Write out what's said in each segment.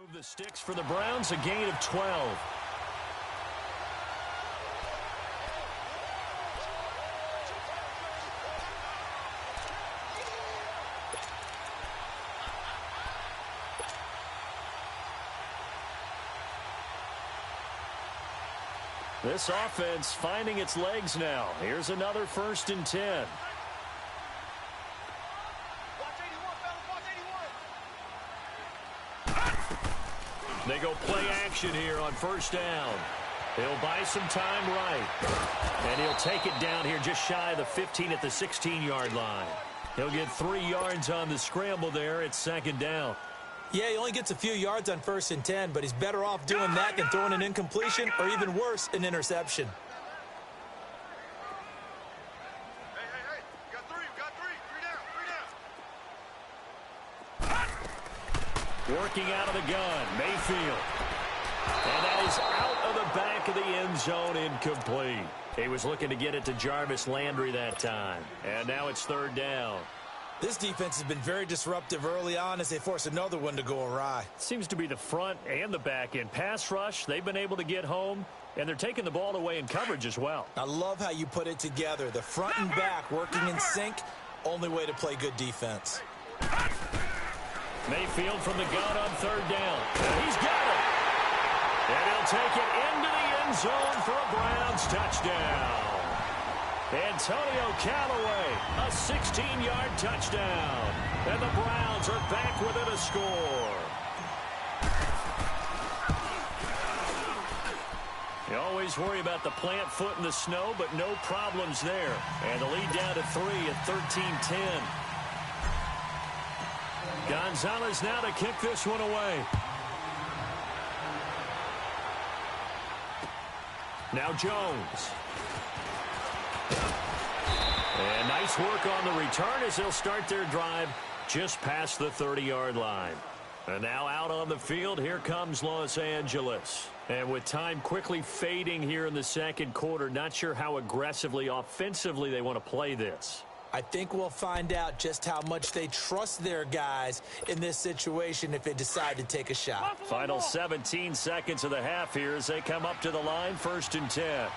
Move the sticks for the Browns, a gain of 12. This offense finding its legs now. Here's another 1st and 10. They go play action here on 1st down. He'll buy some time right. And he'll take it down here just shy of the 15 at the 16-yard line. He'll get 3 yards on the scramble there at 2nd down. Yeah, he only gets a few yards on 1st and 10, but he's better off doing that than throwing an incompletion or even worse, an interception. Hey, you got three down. Working out of the gun, Mayfield. And that is out of the back of the end zone, incomplete. He was looking to get it to Jarvis Landry that time. And now it's 3rd down. This defense has been very disruptive early on as they force another one to go awry. Seems to be the front and the back end. Pass rush, they've been able to get home, and they're taking the ball away in coverage as well. I love how you put it together. The front and back working in sync, only way to play good defense. Mayfield from the gun on 3rd down. He's got it. And he'll take it into the end zone for a Browns touchdown. Antonio Callaway, a 16-yard touchdown. And the Browns are back within a score. You always worry about the plant foot in the snow, but no problems there. And the lead down to 3 at 13-10. Gonzalez now to kick this one away. Now Jones. And nice work on the return as they'll start their drive just past the 30-yard line. And now out on the field, here comes Los Angeles. And with time quickly fading here in the 2nd quarter, not sure how aggressively, offensively they want to play this. I think we'll find out just how much they trust their guys in this situation if they decide to take a shot. Final 17 seconds of the half here as they come up to the line, 1st and 10.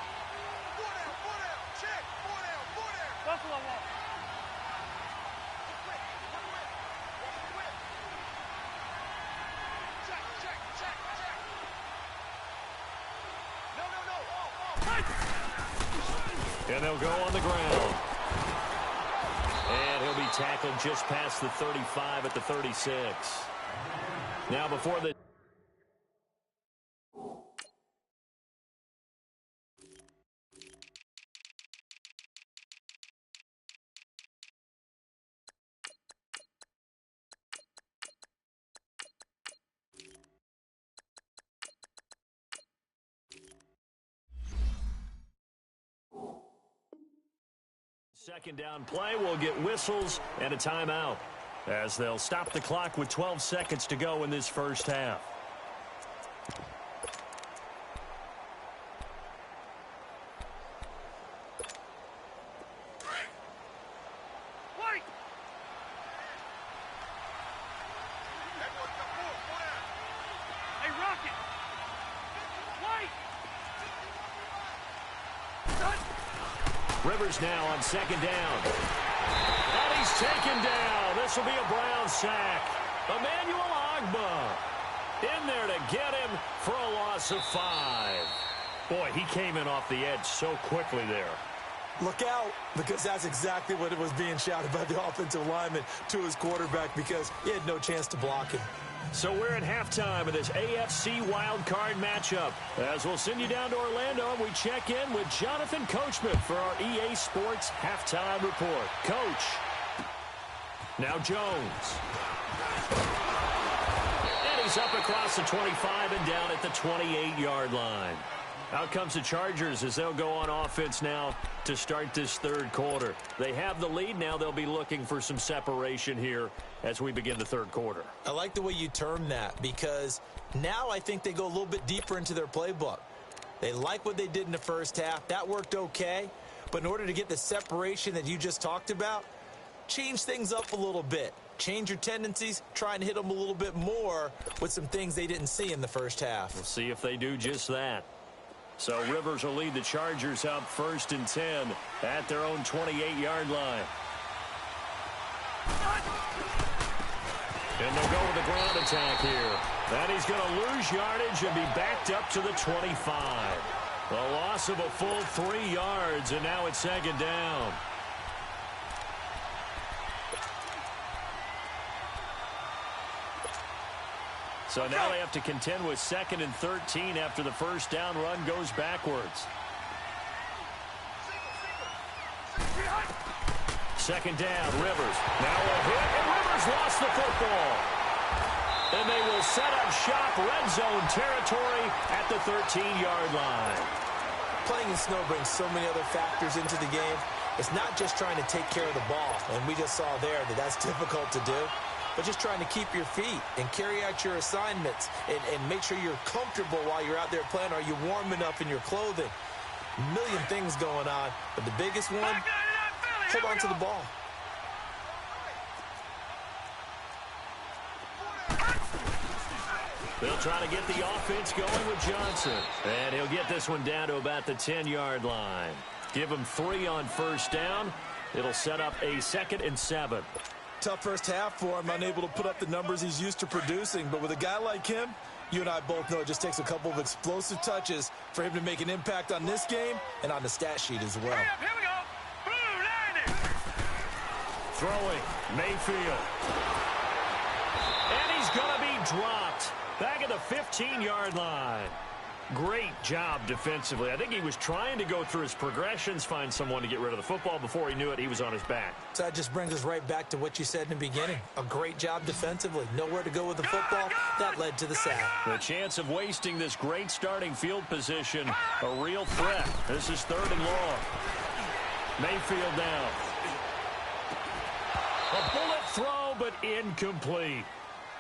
And they'll go on the ground. And he'll be tackled just past the 35 at the 36. Now before the... Second down play will get whistles and a timeout as they'll stop the clock with 12 seconds to go in this 1st half. Rivers now on 2nd down. And he's taken down. This will be a Brown sack. Emmanuel Ogbah in there to get him for a loss of 5. Boy, he came in off the edge so quickly there. Look out, because that's exactly what it was being shouted by the offensive lineman to his quarterback because he had no chance to block him. So we're at halftime of this AFC Wildcard matchup. As we'll send you down to Orlando, and we check in with Jonathan Coachman for our EA Sports Halftime Report. Coach. Now Jones. And he's up across the 25 and down at the 28-yard line. Out comes the Chargers as they'll go on offense now to start this 3rd quarter. They have the lead now. They'll be looking for some separation here as we begin the 3rd quarter. I like the way you term that because now I think they go a little bit deeper into their playbook. They like what they did in the 1st half. That worked okay. But in order to get the separation that you just talked about, change things up a little bit. change your tendencies, try and hit them a little bit more with some things they didn't see in the first half. We'll see if they do just that. So Rivers will lead the Chargers up 1st and 10 at their own 28-yard line. And they'll go with the ground attack here. And he's going to lose yardage and be backed up to the 25. A loss of a full 3 yards, and now it's 2nd down. So now they have to contend with 2nd and 13 after the first down run goes backwards. 2nd down, Rivers. Now a hit, and Rivers lost the football. And they will set up shop, red zone territory at the 13-yard line. Playing in snow brings so many other factors into the game. It's not just trying to take care of the ball, and we just saw there that that's difficult to do, but just trying to keep your feet and carry out your assignments and make sure you're comfortable while you're out there playing. Are you warm enough in your clothing? A million things going on, but the biggest one, hold on to the ball. They'll try to get the offense going with Johnson. And he'll get this one down to about the 10-yard line. Give him 3 on first down. It'll set up a 2nd and 7. Tough first half for him, unable to put up the numbers he's used to producing. But with a guy like him, you and I both know it just takes a couple of explosive touches for him to make an impact on this game and on the stat sheet as well. Here we go. Blue 90. Throwing, Mayfield. And he's going to be dropped. Back at the 15-yard line. Great job defensively. I think he was trying to go through his progressions, find someone to get rid of the football. Before he knew it, he was on his back. So that just brings us right back to what you said in the beginning. A great job defensively. Nowhere to go with the football. That led to the sack. The chance of wasting this great starting field position, a real threat. This is 3rd and long. Mayfield down. A bullet throw, but incomplete.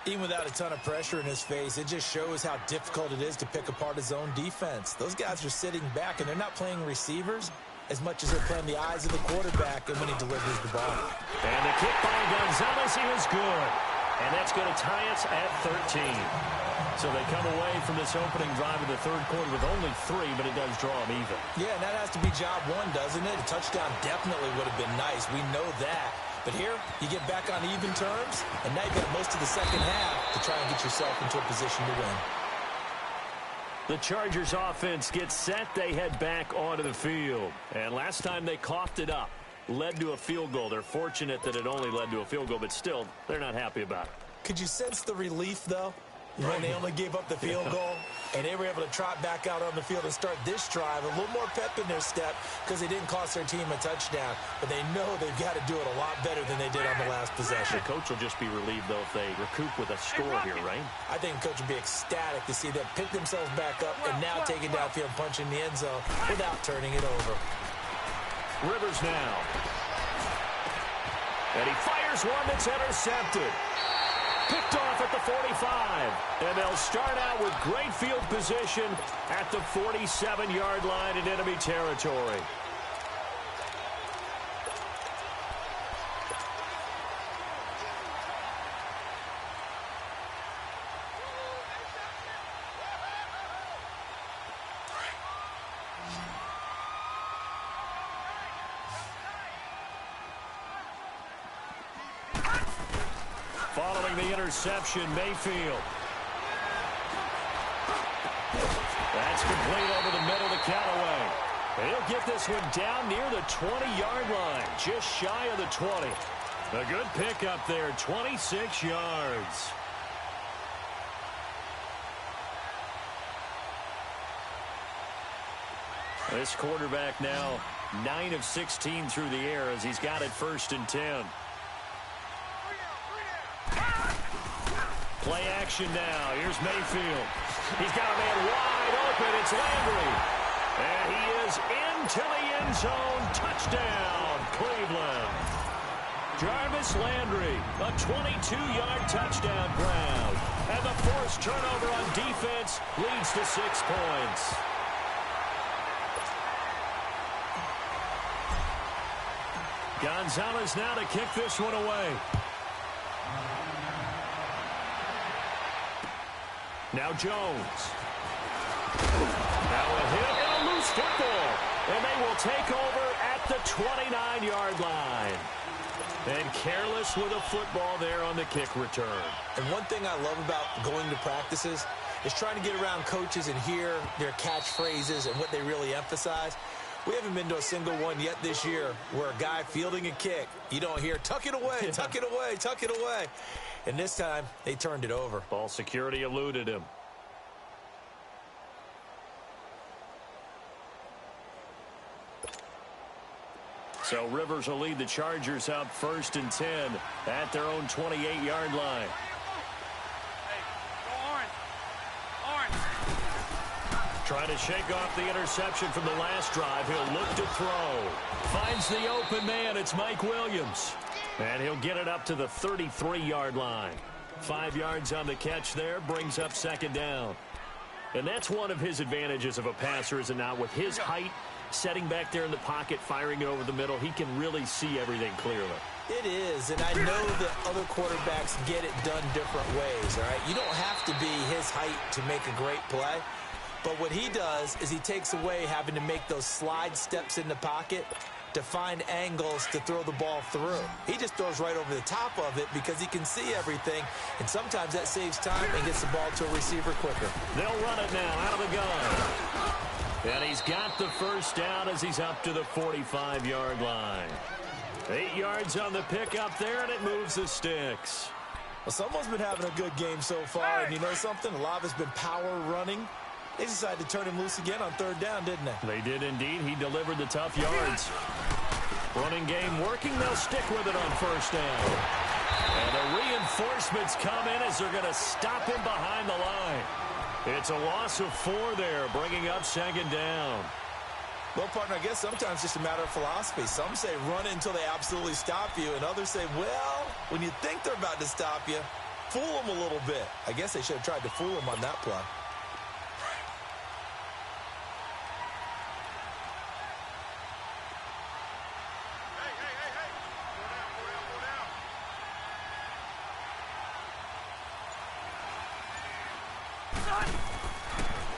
Even without a ton of pressure in his face, it just shows how difficult it is to pick apart his own defense. Those guys are sitting back, and they're not playing receivers as much as they're playing the eyes of the quarterback and when he delivers the ball. And the kick by Gonzalez, he was good. And that's going to tie us at 13. So they come away from this opening drive in the 3rd quarter with only 3, but it does draw them even. Yeah, and that has to be job 1, doesn't it? A touchdown definitely would have been nice. We know that. But here, you get back on even terms, and now you've got most of the second half to try and get yourself into a position to win. The Chargers offense gets set. They head back onto the field. And last time they coughed it up, led to a field goal. They're fortunate that it only led to a field goal, but still, they're not happy about it. Could you sense the relief, though, when they only gave up the field goal? And they were able to trot back out on the field and start this drive a little more pep in their step because they didn't cost their team a touchdown. But they know they've got to do it a lot better than they did on the last possession. The coach will just be relieved, though, if they recoup with a score here, right? I think the coach will be ecstatic to see them pick themselves back up and now take it downfield and punch in the end zone without turning it over. Rivers now. And he fires one that's intercepted. Picked off at the 45. And they'll start out with great field position at the 47-yard line in enemy territory. Following the interception, Mayfield. That's complete over the middle to Callaway. He'll get this one down near the 20-yard line, just shy of the 20. A good pickup there, 26 yards. This quarterback now 9 of 16 through the air as he's got it 1st and 10. Play action now. Here's Mayfield. He's got a man wide open. It's Landry. And he is into the end zone. Touchdown, Cleveland. Jarvis Landry, a 22-yard touchdown grab. And the forced turnover on defense leads to 6 points. Gonzalez now to kick this one away. Now Jones. Now a hit and a loose football. And they will take over at the 29-yard line. And careless with a football there on the kick return. And one thing I love about going to practices is trying to get around coaches and hear their catchphrases and what they really emphasize. We haven't been to a single one yet this year where a guy fielding a kick, you don't hear, tuck it away, tuck it away, tuck it away. And this time, they turned it over. Ball security eluded him. So Rivers will lead the Chargers up 1st and 10 at their own 28-yard line. Trying to shake off the interception from the last drive. He'll look to throw. Finds the open man. It's Mike Williams. And he'll get it up to the 33-yard line. 5 yards on the catch there. Brings up 2nd down. And that's one of his advantages of a passer, is it not? With his height, setting back there in the pocket, firing it over the middle, he can really see everything clearly. It is, and I know that other quarterbacks get it done different ways, all right? You don't have to be his height to make a great play. But what he does is he takes away having to make those slide steps in the pocket to find angles to throw the ball through. He just throws right over the top of it because he can see everything, and sometimes that saves time and gets the ball to a receiver quicker. They'll run it now out of the gun. And he's got the first down as he's up to the 45-yard line. 8 yards on the pickup there, and it moves the sticks. Well, someone's been having a good game so far, and you know something? A lot of it's been power running. They decided to turn him loose again on 3rd down, didn't they? They did indeed. He delivered the tough yards. Running game working. They'll stick with it on 1st down. And the reinforcements come in as they're going to stop him behind the line. It's a loss of 4 there, bringing up 2nd down. Well, partner, I guess sometimes it's just a matter of philosophy. Some say run it until they absolutely stop you, and others say, well, when you think they're about to stop you, fool them a little bit. I guess they should have tried to fool them on that play.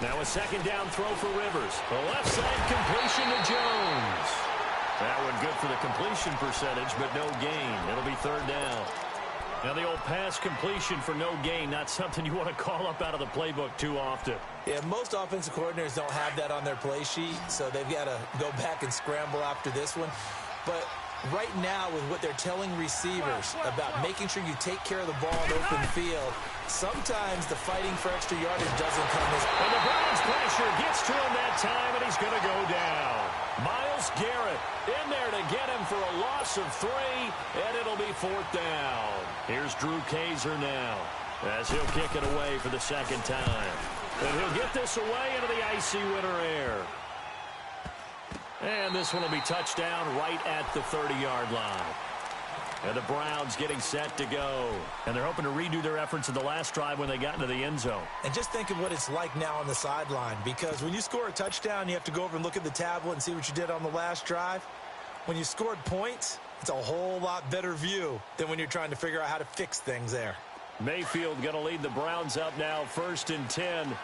Now a 2nd down throw for Rivers. The left side completion to Jones. That one good for the completion percentage, but no gain. It'll be 3rd down. Now the old pass completion for no gain, not something you want to call up out of the playbook too often. Yeah, most offensive coordinators don't have that on their play sheet, so they've got to go back and scramble after this one. But right now, with what they're telling receivers about making sure you take care of the ball in open field, sometimes the fighting for extra yardage doesn't come as... And the Browns pressure gets to him that time, and he's going to go down. Myles Garrett in there to get him for a loss of 3, and it'll be 4th down. Here's Drew Kaiser now as he'll kick it away for the 2nd time. And he'll get this away into the icy winter air. And this one will be touchdown right at the 30-yard line. And the Browns getting set to go. And they're hoping to redo their efforts in the last drive when they got into the end zone. And just think of what it's like now on the sideline, because when you score a touchdown, you have to go over and look at the tablet and see what you did on the last drive. When you scored points, it's a whole lot better view than when you're trying to figure out how to fix things there. Mayfield going to lead the Browns up now 1st and 10.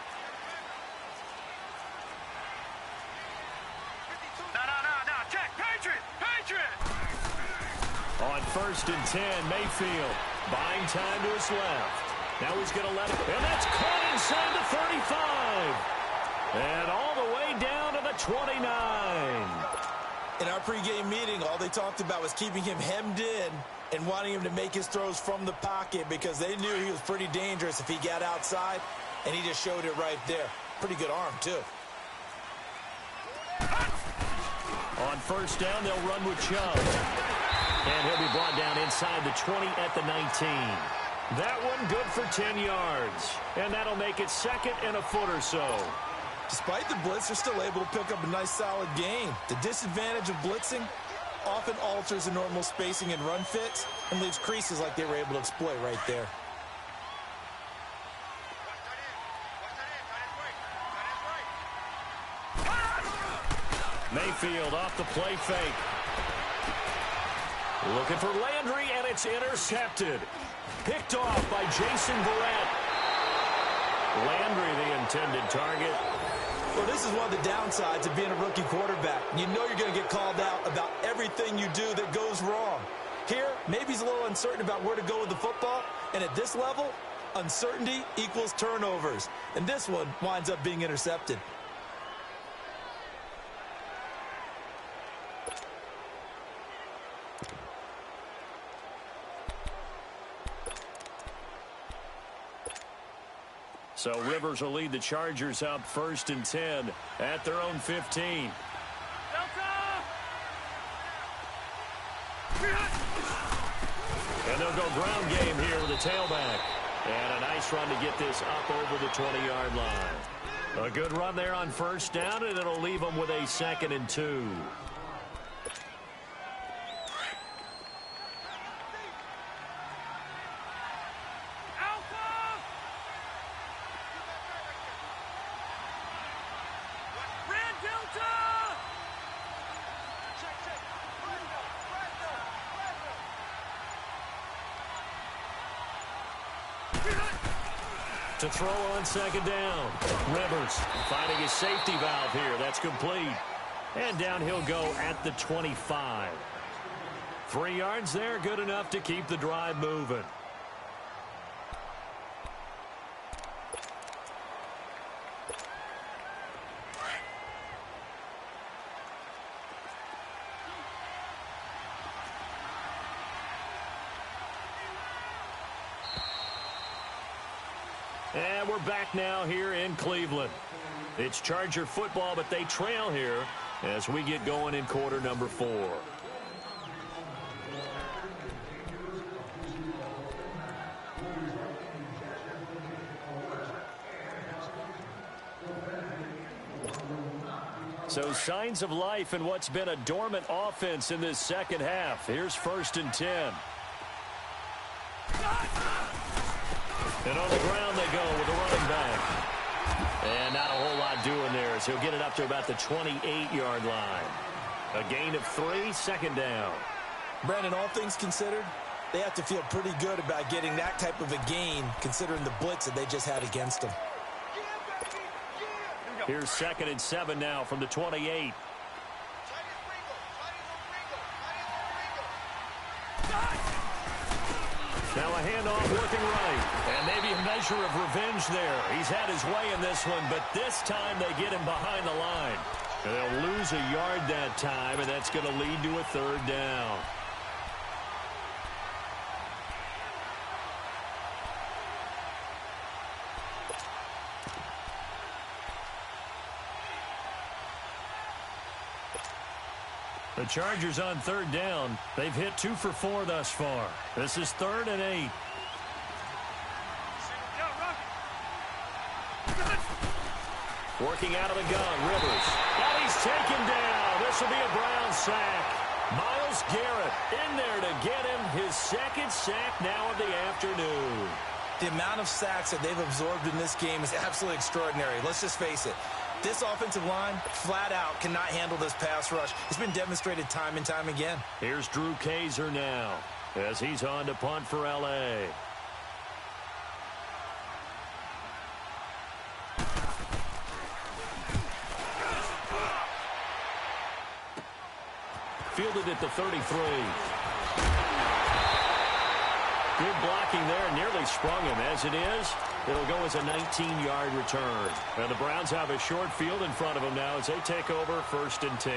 On 1st and 10, Mayfield buying time to his left. Now he's going to let it, and that's caught inside the 35. And all the way down to the 29. In our pregame meeting, all they talked about was keeping him hemmed in and wanting him to make his throws from the pocket because they knew he was pretty dangerous if he got outside, and he just showed it right there. Pretty good arm, too. On 1st down, they'll run with Chubb. And he'll be brought down inside the 20 at the 19. That one good for 10 yards. And that'll make it 2nd and a foot or so. Despite the blitz, they're still able to pick up a nice solid gain. The disadvantage of blitzing often alters the normal spacing and run fits and leaves creases like they were able to exploit right there. Mayfield off the play fake. Looking for Landry, and it's intercepted. Picked off by Jason Verrett. Landry, the intended target. Well, this is one of the downsides of being a rookie quarterback. You know you're going to get called out about everything you do that goes wrong. Here, maybe he's a little uncertain about where to go with the football. And at this level, uncertainty equals turnovers. And this one winds up being intercepted. So Rivers will lead the Chargers up 1st and 10 at their own 15. And they'll go ground game here with a tailback. And a nice run to get this up over the 20-yard line. A good run there on 1st down, and it'll leave them with a 2nd and 2. To throw on 2nd down. Rivers finding his safety valve here. That's complete. And down he'll go at the 25. 3 yards there, good enough to keep the drive moving. And we're back now here in Cleveland. It's Charger football, but they trail here as we get going in quarter number 4. So signs of life in what's been a dormant offense in this second half. Here's 1st and 10. And on the ground they go with the running back. And not a whole lot doing there as he'll get it up to about the 28-yard line. A gain of 3, 2nd down. Brandon, all things considered, they have to feel pretty good about getting that type of a gain considering the blitz that they just had against them. Here's 2nd and 7 now from the 28. Now a handoff working right. And maybe a measure of revenge there. He's had his way in this one, but this time they get him behind the line. And they'll lose a yard that time, and that's going to lead to a 3rd down. The Chargers on 3rd down. They've hit 2 for 4 thus far. This is 3rd and 8. Working out of the gun, Rivers. And he's taken down. This will be a Brown sack. Myles Garrett in there to get him his 2nd sack now of the afternoon. The amount of sacks that they've absorbed in this game is absolutely extraordinary. Let's just face it. This offensive line, flat out, cannot handle this pass rush. It's been demonstrated time and time again. Here's Drew Kaiser now as he's on to punt for L.A. Fielded at the 33. Good blocking there, nearly sprung him. As it is, it'll go as a 19-yard return. And the Browns have a short field in front of them now as they take over 1st and 10.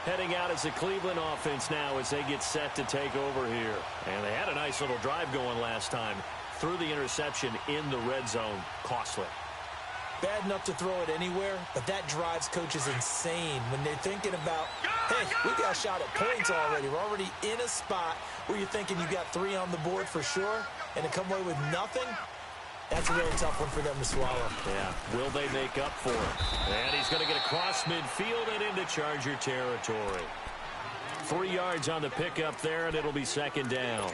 Heading out as the Cleveland offense now as they get set to take over here. And they had a nice little drive going last time. Threw the interception in the red zone. Costly. Bad enough to throw it anywhere, but that drives coaches insane when they're thinking about, hey, we got a shot at points already. We're already in a spot where you're thinking you got 3 on the board for sure, and to come away with nothing, that's a really tough one for them to swallow. Yeah, will they make up for it? And he's going to get across midfield and into Charger territory. 3 yards on the pickup there, and it'll be 2nd down.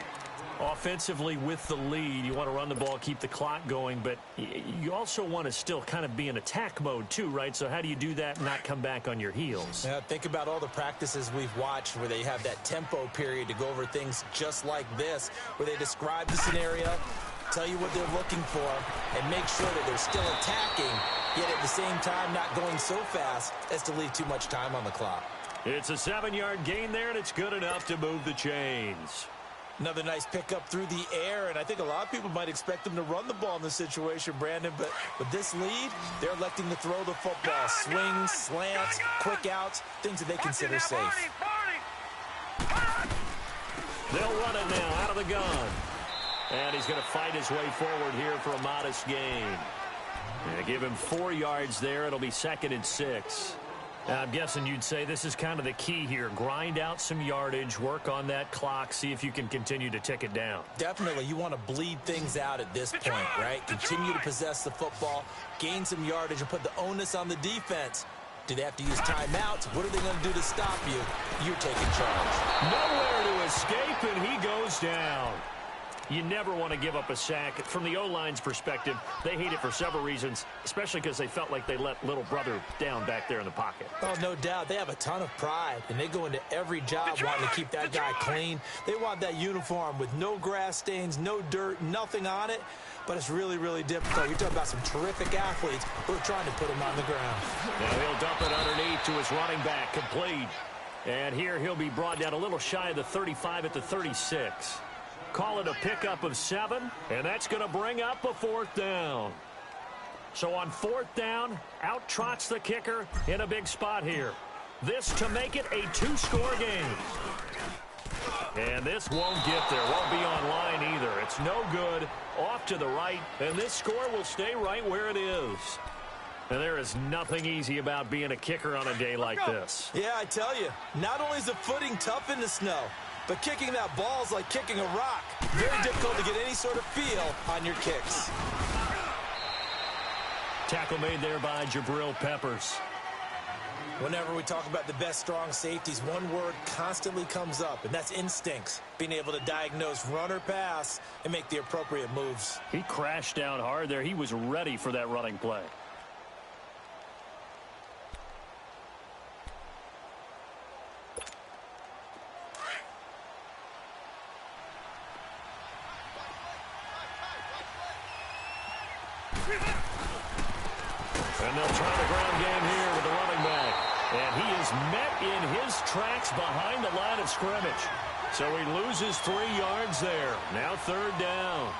Offensively with the lead, you want to run the ball, keep the clock going, but you also want to still kind of be in attack mode too, right? So how do you do that and not come back on your heels? Yeah, think about all the practices we've watched where they have that tempo period to go over things just like this, where they describe the scenario, tell you what they're looking for, and make sure that they're still attacking, yet at the same time not going so fast as to leave too much time on the clock. It's a 7-yard gain there, and it's good enough to move the chains. Another nice pickup through the air, and I think a lot of people might expect them to run the ball in this situation, Brandon, but with this lead, they're electing to throw the football. Swings, slants, quick outs, things that they consider safe. They'll run it now out of the gun. And he's going to fight his way forward here for a modest gain. And give him 4 yards there. It'll be 2nd and 6. Now, I'm guessing you'd say this is kind of the key here. Grind out some yardage, work on that clock, see if you can continue to tick it down. Definitely. You want to bleed things out at this point, right? Continue to possess the football, gain some yardage, and put the onus on the defense. Do they have to use timeouts? What are they going to do to stop you? You're taking charge. Nowhere to escape, and he goes down. You never want to give up a sack. From the O-line's perspective, they hate it for several reasons, especially because they felt like they let little brother down back there in the pocket. Oh, no doubt. They have a ton of pride, and they go into every job wanting to keep that guy clean. They want that uniform with no grass stains, no dirt, nothing on it, but it's really, really difficult. You're talking about some terrific athletes who are trying to put him on the ground. Now he'll dump it underneath to his running back, complete. And here he'll be brought down a little shy of the 35 at the 36. Call it a pickup of 7, and that's going to bring up a 4th down. So on 4th down, out trots the kicker in a big spot here. This to make it a 2-score game. And this won't get there. Won't be on line either. It's no good. Off to the right, and this score will stay right where it is. And there is nothing easy about being a kicker on a day like this. Yeah, I tell you, not only is the footing tough in the snow, but kicking that ball is like kicking a rock. Very difficult to get any sort of feel on your kicks. Tackle made there by Jabril Peppers. Whenever we talk about the best strong safeties, one word constantly comes up, and that's instincts. Being able to diagnose run or pass and make the appropriate moves. He crashed down hard there. He was ready for that running play. And they'll try the ground game here with the running back. And he is met in his tracks behind the line of scrimmage. So he loses 3 yards there. Now 3rd down.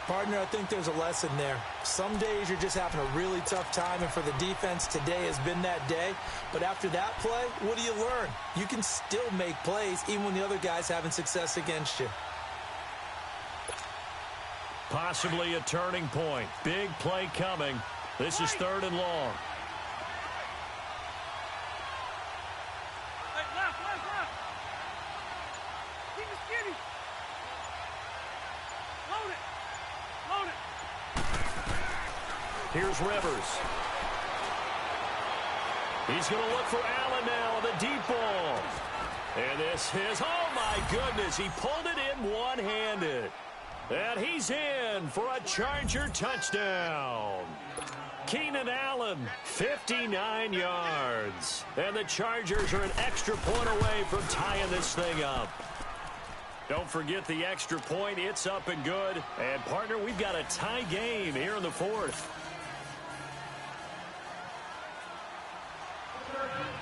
Partner, I think there's a lesson there. Some days you're just having a really tough time, and for the defense, today has been that day. But after that play, what do you learn? You can still make plays even when the other guy's having success against you. Possibly a turning point. Big play coming. This is 3rd and long. Hey, left. Keep it skinny. Load it. Here's Rivers. He's going to look for Allen now, the deep ball. And this is, oh my goodness, he pulled it in one-handed. And he's in for a Charger touchdown. Keenan Allen, 59 yards. And the Chargers are an extra point away from tying this thing up. Don't forget the extra point. It's up and good. And, partner, we've got a tie game here in the 4th.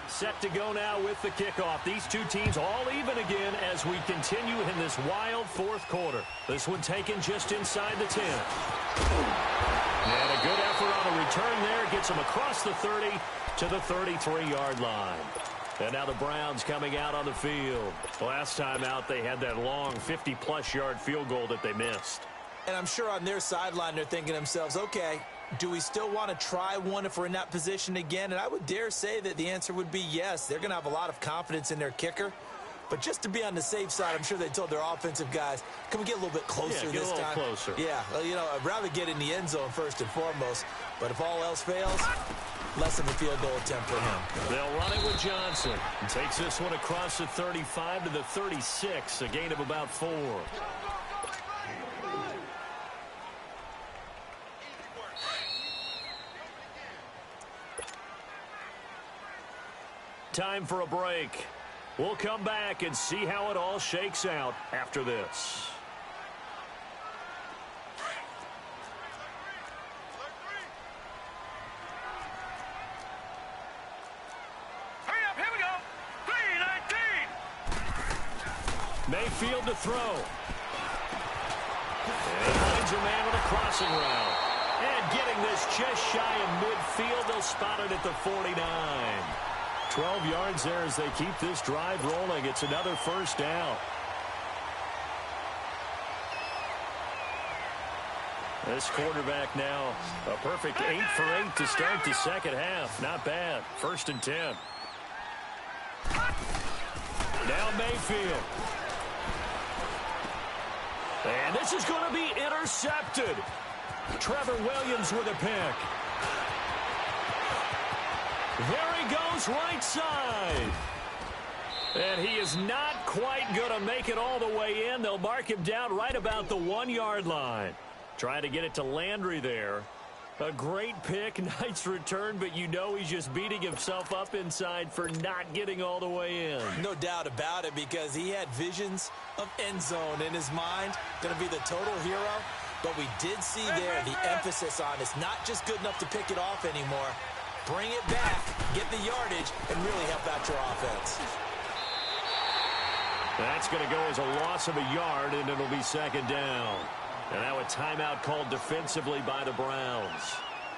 Set to go now with the kickoff. These two teams all even again as we continue in this wild 4th quarter. This one taken just inside the 10. And a good effort on the return there. Gets them across the 30 to the 33-yard line. And now the Browns coming out on the field. Last time out, they had that long 50-plus yard field goal that they missed. And I'm sure on their sideline they're thinking to themselves, okay, do we still want to try one if we're in that position again? And I would dare say that the answer would be yes. They're going to have a lot of confidence in their kicker. But just to be on the safe side, I'm sure they told their offensive guys, can we get a little bit closer this time? Yeah, get a little closer. Yeah, well, you know, I'd rather get in the end zone first and foremost. But if all else fails, less of a field goal attempt for him. They'll run it with Johnson. And takes this one across the 35 to the 36, a gain of about 4. Time for a break. We'll come back and see how it all shakes out after this. Mayfield to throw. And he finds a man with a crossing route. And getting this just shy of midfield, they'll spot it at the 49. 12 yards there as they keep this drive rolling. It's another first down. This quarterback now, a perfect 8 for 8 to start the second half. Not bad. 1st and 10. Now Mayfield. And this is going to be intercepted. Trevor Williams with a pick. There he goes, right side. And he is not quite going to make it all the way in. They'll mark him down right about the 1-yard line. Trying to get it to Landry there. A great pick, nice return, but you know he's just beating himself up inside for not getting all the way in. No doubt about it, because he had visions of end zone in his mind. Going to be the total hero. But we did see there the emphasis on it's not just good enough to pick it off anymore. Bring it back, get the yardage, and really help out your offense. That's going to go as a loss of a yard, and it'll be 2nd down. And now a timeout called defensively by the Browns,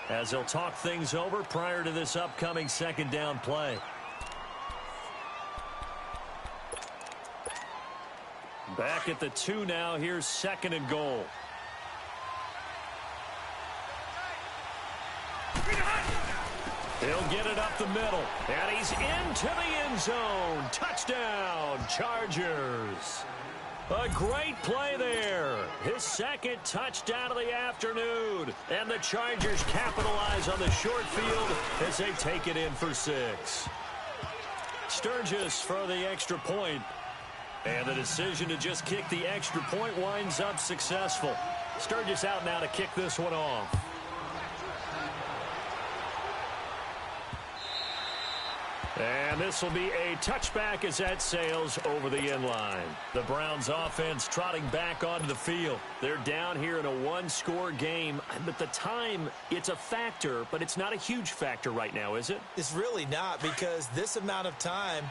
as they'll talk things over prior to this upcoming 2nd down play. Back at the 2 now. Here's 2nd and goal. He'll get it up the middle, and he's into the end zone. Touchdown, Chargers. A great play there. His 2nd touchdown of the afternoon. And the Chargers capitalize on the short field as they take it in for 6. Sturgis for the extra point. And the decision to just kick the extra point winds up successful. Sturgis out now to kick this one off. And this will be a touchback as that sails over the end line. The Browns offense trotting back onto the field. They're down here in a 1-score game. But the time, it's a factor, but it's not a huge factor right now, is it? It's really not, because this amount of time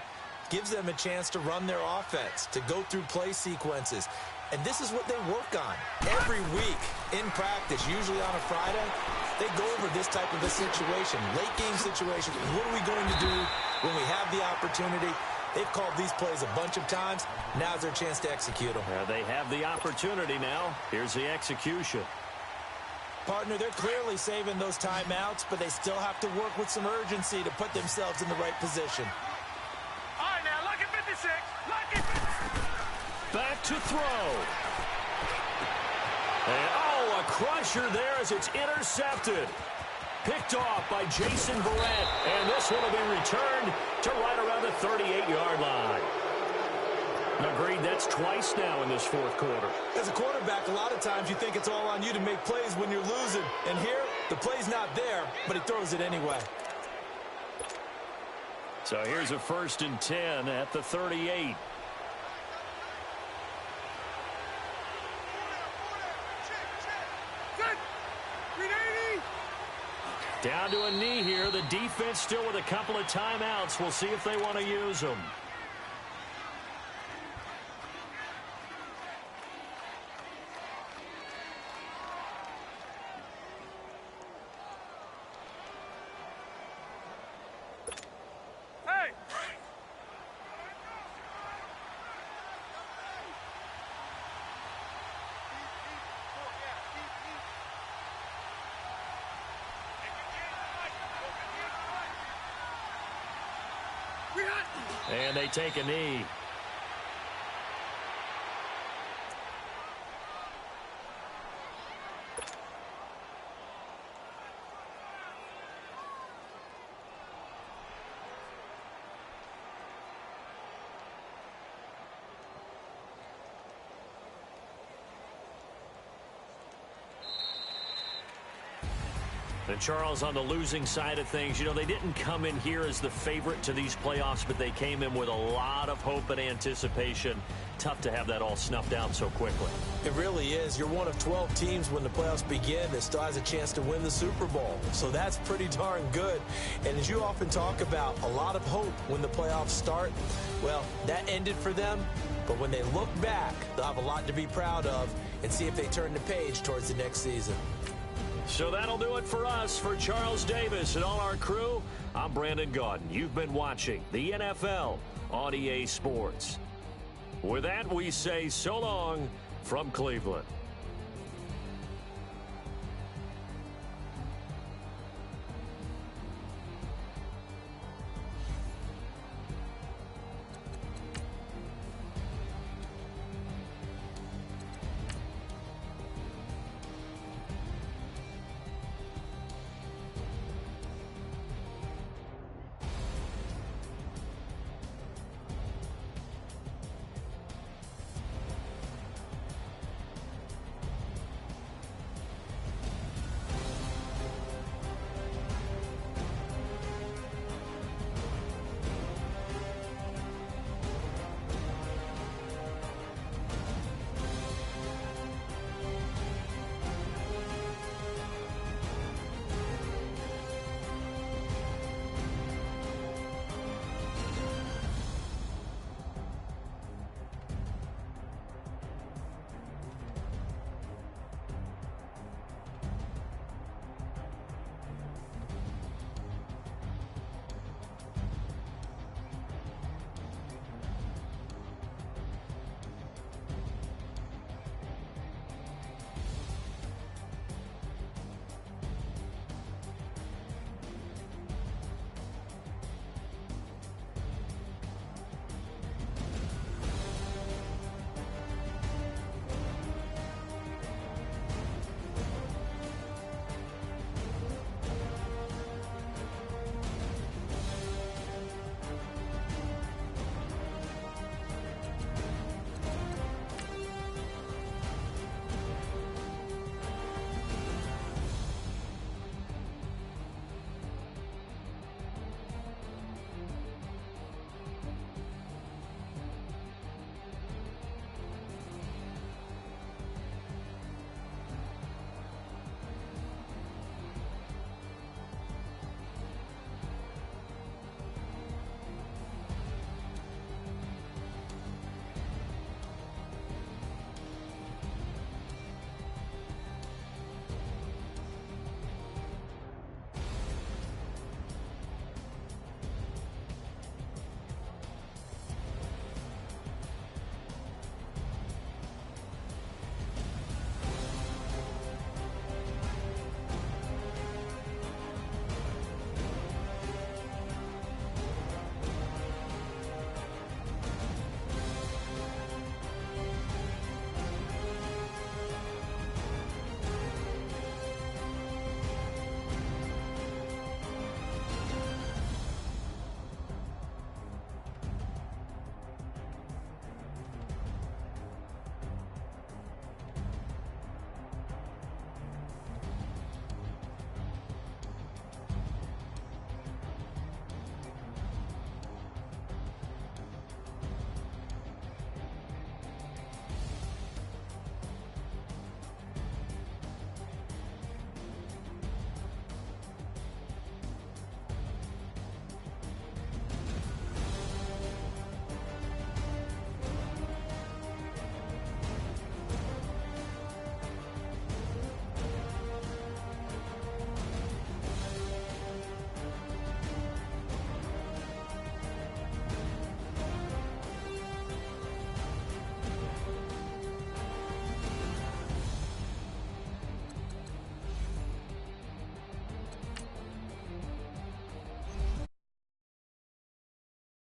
gives them a chance to run their offense, to go through play sequences. And this is what they work on every week in practice, usually on a Friday. They go over this type of a situation, late game situation. What are we going to do when we have the opportunity? They've called these plays a bunch of times. Now's their chance to execute them. They have the opportunity now. Here's the execution. Partner, they're clearly saving those timeouts, but they still have to work with some urgency to put themselves in the right position. All right, now, look at 56. Look at 56. Back to throw. And, a crusher there as it's intercepted. Picked off by Jason Barrett. And this one will be returned to right around the 38-yard line. Agreed, that's twice now in this 4th quarter. As a quarterback, a lot of times you think it's all on you to make plays when you're losing. And here, the play's not there, but he throws it anyway. So here's a 1st and 10 at the 38. Down to a knee here. The defense still with a couple of timeouts. We'll see if they want to use them. Hey! And they take a knee. And Charles, on the losing side of things, you know, they didn't come in here as the favorite to these playoffs, but they came in with a lot of hope and anticipation. Tough to have that all snuffed out so quickly. It really is. You're one of 12 teams when the playoffs begin that still has a chance to win the Super Bowl. So that's pretty darn good. And as you often talk about, a lot of hope when the playoffs start. Well, that ended for them But when they look back, they'll have a lot to be proud of and see if they turn the page towards the next season. So that'll do it for us. For Charles Davis and all our crew, I'm Brandon Gaudin. You've been watching the NFL on EA Sports. With that, we say so long from Cleveland.